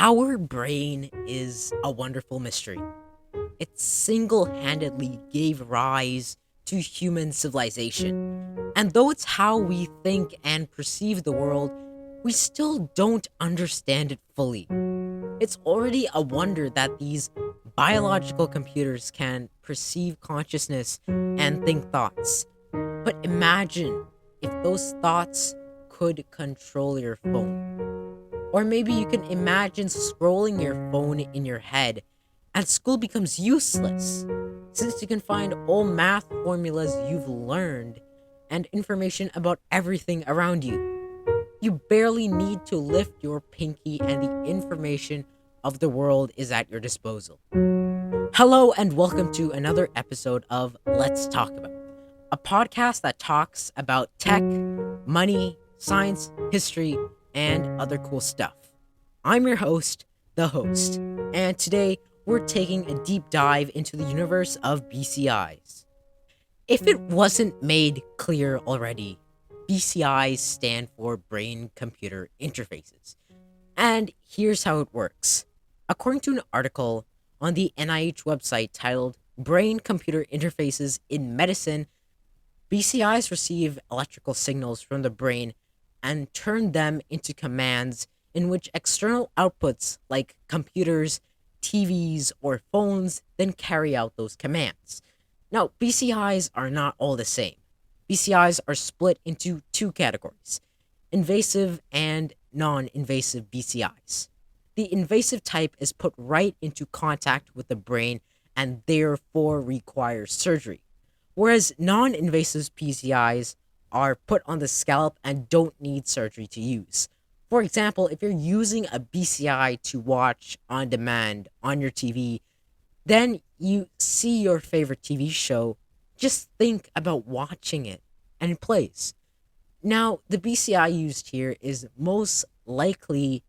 Our brain is a wonderful mystery. It single handedly gave rise to human civilization. And though it's how we think and perceive the world, we still don't understand it fully. It's already a wonder that these biological computers can perceive consciousness and think thoughts. But imagine if those thoughts could control your phone. Or maybe you can imagine scrolling your phone in your head and school becomes useless since you can find all math formulas you've learned and information about everything around you. You barely need to lift your pinky and the information of the world is at your disposal. Hello and welcome to another episode of Let's Talk About, a podcast that talks about tech, money, science, history, and other cool stuff. I'm your host, the host, and today we're taking a deep dive into the universe of BCIs. If it wasn't made clear already, BCIs stand for Brain Computer Interfaces. And here's how it works. According to an article on the NIH website titled Brain Computer Interfaces in Medicine, BCIs receive electrical signals from the brain and turn them into commands in which external outputs like computers, TVs, or phones then carry out those commands. Now, BCIs are not all the same. BCIs are split into two categories: invasive and non invasive BCIs. The invasive type is put right into contact with the brain and therefore requires surgery, whereas non invasive BCIs are put on the scalp and don't need surgery to use. For example, if you're using a BCI to watch on demand on your TV, then you see your favorite TV show, just think about watching it and it plays. Now, the BCI used here is most likely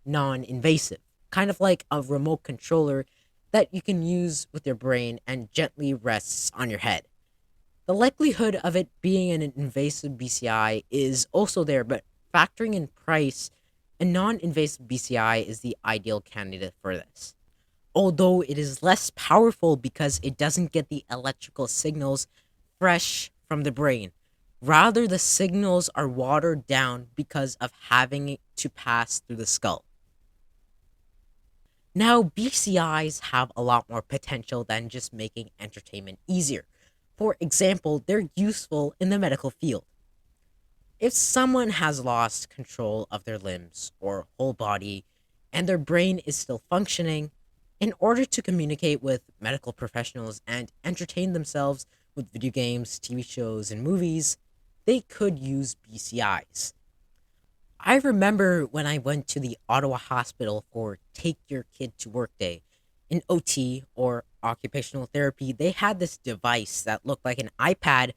non invasive, kind of like a remote controller that you can use with your brain and gently rests on your head. The likelihood of it being an invasive BCI is also there, but factoring in price, a non invasive BCI is the ideal candidate for this. Although it is less powerful because it doesn't get the electrical signals fresh from the brain. Rather, the signals are watered down because of having it to pass through the skull. Now, BCIs have a lot more potential than just making entertainment easier. For example, they're useful in the medical field. If someone has lost control of their limbs or whole body and their brain is still functioning, in order to communicate with medical professionals and entertain themselves with video games, TV shows, and movies, they could use BCIs. I remember when I went to the Ottawa Hospital for Take Your Kid to Work Day. In OT, or occupational therapy, they had this device that looked like an iPad,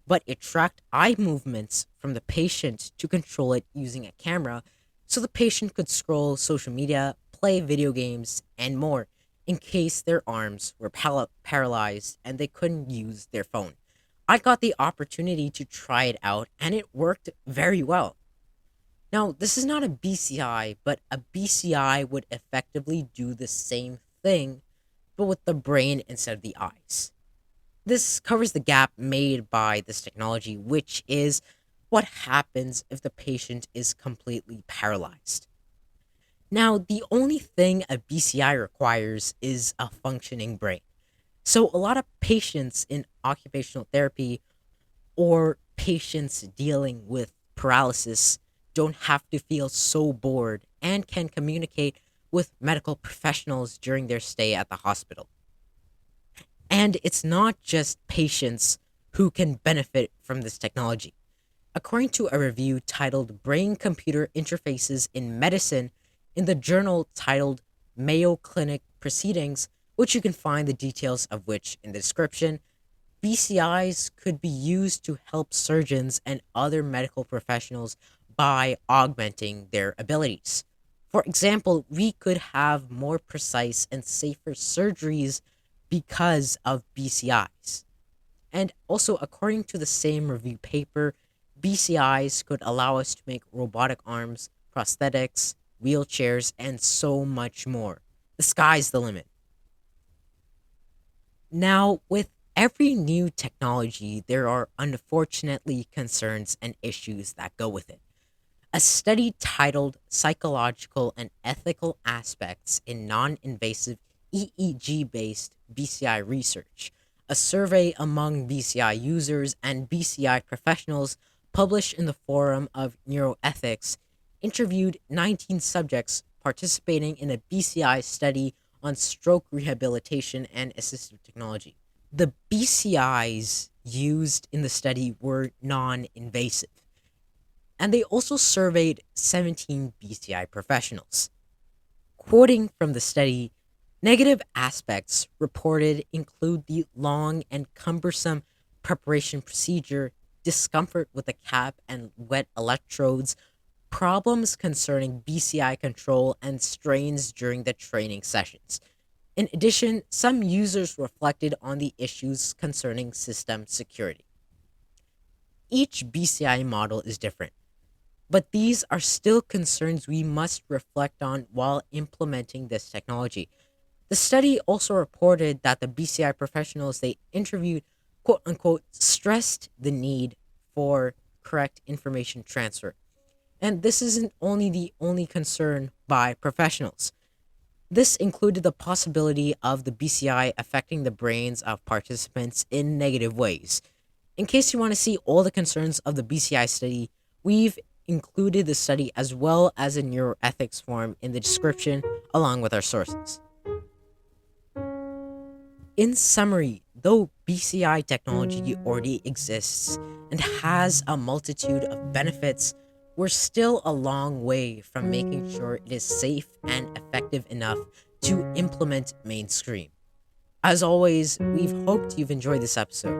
but it tracked eye movements from the patient to control it using a camera, so the patient could scroll social media, play video games, and more in case their arms were paralyzed and they couldn't use their phone. I got the opportunity to try it out, and it worked very well. Now, this is not a BCI, but a BCI would effectively do the same thing, but with the brain instead of the eyes. This covers the gap made by this technology, which is what happens if the patient is completely paralyzed. Now, the only thing a BCI requires is a functioning brain. So, a lot of patients in occupational therapy or patients dealing with paralysis don't have to feel so bored and can communicate with medical professionals during their stay at the hospital. And it's not just patients who can benefit from this technology. According to a review titled Brain Computer Interfaces in Medicine in the journal titled Mayo Clinic Proceedings, which you can find the details of which in the description, BCIs could be used to help surgeons and other medical professionals by augmenting their abilities. For example, we could have more precise and safer surgeries because of BCIs. And also, according to the same review paper, BCIs could allow us to make robotic arms, prosthetics, wheelchairs, and so much more. The sky's the limit. Now, with every new technology, there are unfortunately concerns and issues that go with it. A study titled Psychological and Ethical Aspects in Non Invasive EEG based BCI Research, a survey among BCI users and BCI professionals published in the Forum of Neuroethics, interviewed 19 subjects participating in a BCI study on stroke rehabilitation and assistive technology. The BCIs used in the study were non invasive, and they also surveyed 17 BCI professionals. Quoting from the study, negative aspects reported include the long and cumbersome preparation procedure, discomfort with the cap and wet electrodes, problems concerning BCI control, and strains during the training sessions. In addition, some users reflected on the issues concerning system security. Each BCI model is different, but these are still concerns we must reflect on while implementing this technology. The study also reported that the BCI professionals they interviewed, quote unquote, stressed the need for correct information transfer. And this isn't only the only concern by professionals. This included the possibility of the BCI affecting the brains of participants in negative ways. In case you want to see all the concerns of the BCI study, we've included the study as well as a neuroethics form in the description along with our sources. In summary, though BCI technology already exists and has a multitude of benefits, we're still a long way from making sure it is safe and effective enough to implement mainstream. As always, we've hoped you've enjoyed this episode.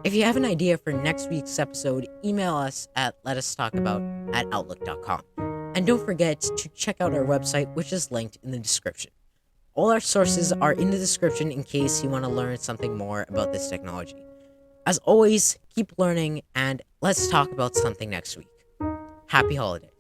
If you have an idea for next week's episode, email us at letustalkabout@outlook.com. And don't forget to check out our website, which is linked in the description. All our sources are in the description in case you want to learn something more about this technology. As always, keep learning and let's talk about something next week. Happy holidays.